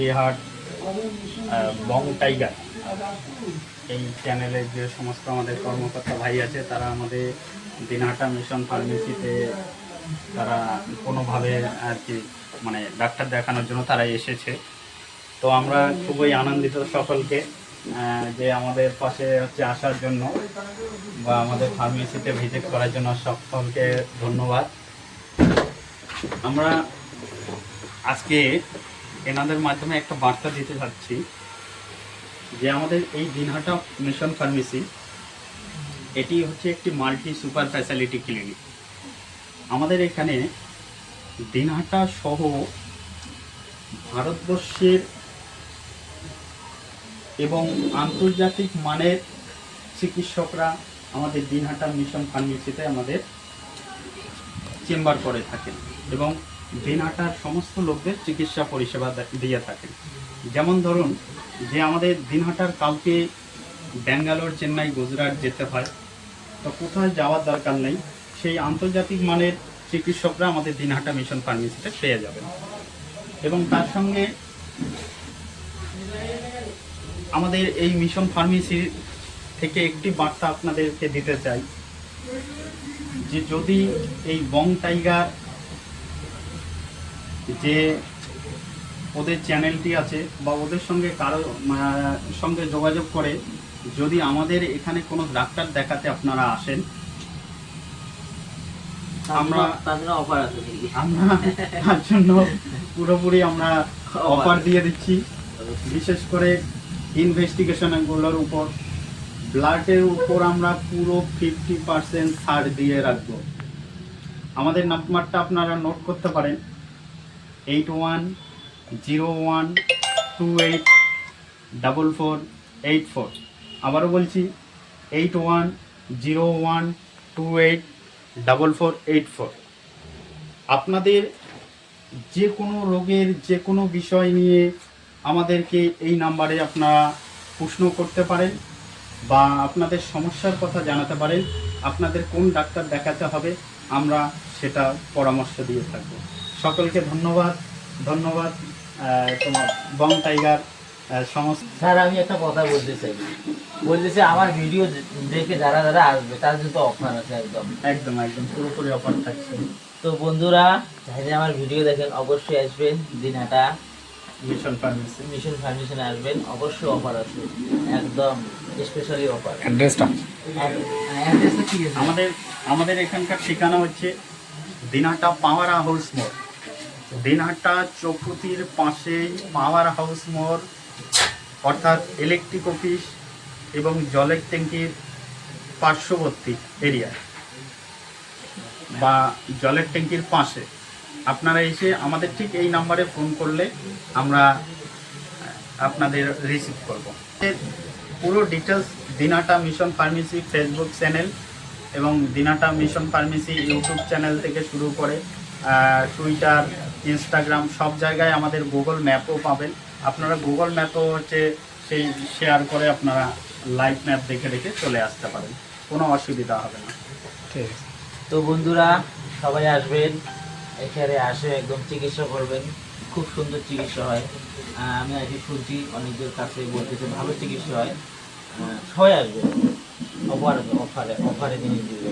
তেলিহাট বং tiger এই চ্যানেলের যে সমস্ত আমাদের কর্মকর্তা ভাই আছে, তারা আমাদের দিনহাটা মিশন ফার্মেসিতে তারা কোনোভাবে আর কি মানে ডাক্তার দেখানোর জন্য তারা এসেছে। তো আমরা খুবই আনন্দিত সকলকে যে আমাদের পাশে হচ্ছে আসার জন্য বা আমাদের ফার্মেসিতে ভিজিট করার জন্য সকলকে ধন্যবাদ। আমরা আজকে এনাদের মাধ্যমে একটা বার্তা দিতে চাচ্ছি যে আমাদের এই দিনহাটা মিশন ফার্মেসি এটি হচ্ছে একটি মাল্টি সুপার ফ্যাসিলিটি ক্লিনিক। আমাদের এখানে দিনহাটা সহ ভারতবর্ষের এবং আন্তর্জাতিক মানের চিকিৎসকরা আমাদের দিনহাটা মিশন ফার্মেসিতে আমাদের চেম্বার করে থাকেন এবং দিনহাটার সমস্ত লোকদের চিকিৎসা পরিষেবা দিয়ে থাকেন। যেমন ধরুন যে আমাদের দিনহাটার কাউকে ব্যাঙ্গালোর, চেন্নাই, গুজরাট যেতে হয়, তো কোথায় যাওয়ার দরকার নেই, সেই আন্তর্জাতিক মানের চিকিৎসকরা আমাদের দিনহাটা মিশন ফার্মেসিতে পেয়ে যাবেন। এবং তার সঙ্গে আমাদের এই মিশন ফার্মেসির থেকে একটি বার্তা আপনাদেরকে দিতে চাই যে যদি এই বং টাইগার যে ওদের চ্যানেলটি আছে বা ওদের সঙ্গে কারো সঙ্গে যোগাযোগ করে যদি আমাদের এখানে কোনো ডাক্তার দেখাতে আপনারা আসেন, আমরা তার জন্য পুরোপুরি আমরা অফার দিয়ে দিচ্ছি। বিশেষ করে ইনভেস্টিগেশনগুলোর উপর, ব্লাডের উপর আমরা পুরো 50% ছাড় দিয়ে রাখবো। আমাদের নাম্বারটা আপনারা নোট করতে পারেন 8101284484। আবারও বলছি 8101284484। আপনাদের যে কোনো রোগের যে কোনো বিষয় নিয়ে আমাদেরকে এই নাম্বারে আপনারা প্রশ্ন করতে পারেন বা আপনাদের সমস্যার কথা জানাতে পারেন। আপনাদের কোন ডাক্তার দেখাতে হবে আমরা সেটা পরামর্শ দিয়ে থাকবো। সকলকে ধন্যবাদ। তোমার বং টাইগার সমস্ত। স্যার আমি একটা কথা বলতে চাই, আমার ভিডিও দেখে যারা যারা আসবে তার জন্য অফার আছে। একদম পুরোপুরি অফার থাকছে। তো বন্ধুরা যারা আমার ভিডিও দেখেন অবশ্যই আসবেন দিনহাটা মিশন ফার্মেসি আসবেন, অবশ্যই অফার আছে, একদম স্পেশালি অফার। অ্যাড্রেসটা কি আছে? আমাদের এখানকার ঠিকানা হচ্ছে দিনহাটা পাওয়ার হাউস মোড়। দিনহাটা চৌপতির পাশেই পাওয়ার হাউস মোড়, অর্থাৎ ইলেকট্রিক অফিস এবং জলের ট্যাঙ্কির পার্শ্ববর্তী এরিয়া বা জলের ট্যাঙ্কির পাশে আপনারা এসে আমাদের ঠিক এই নাম্বারে ফোন করলে আমরা আপনাদের রিসিভ করব। পুরো details Dinhata mission pharmacy Facebook channel এবং Dinhata mission pharmacy YouTube channel থেকে শুরু করে টুইটার, ইনস্টাগ্রাম সব জায়গায় আমাদের গুগল ম্যাপও পাবেন। আপনারা গুগল ম্যাপও হচ্ছে সেই শেয়ার করে আপনারা লাইভ ম্যাপ দেখে চলে আসতে পারেন, কোনো অসুবিধা হবে না। ঠিক আছে। তো বন্ধুরা সবাই আসবেন, এখানে আসে একদম চিকিৎসা করবেন, খুব সুন্দর চিকিৎসা হয়। আমি আগে শুনছি অনেকদের কাছে বলতেছে ভালো চিকিৎসা হয়। সবাই আসবেন, অফারে জিনিস দিবে।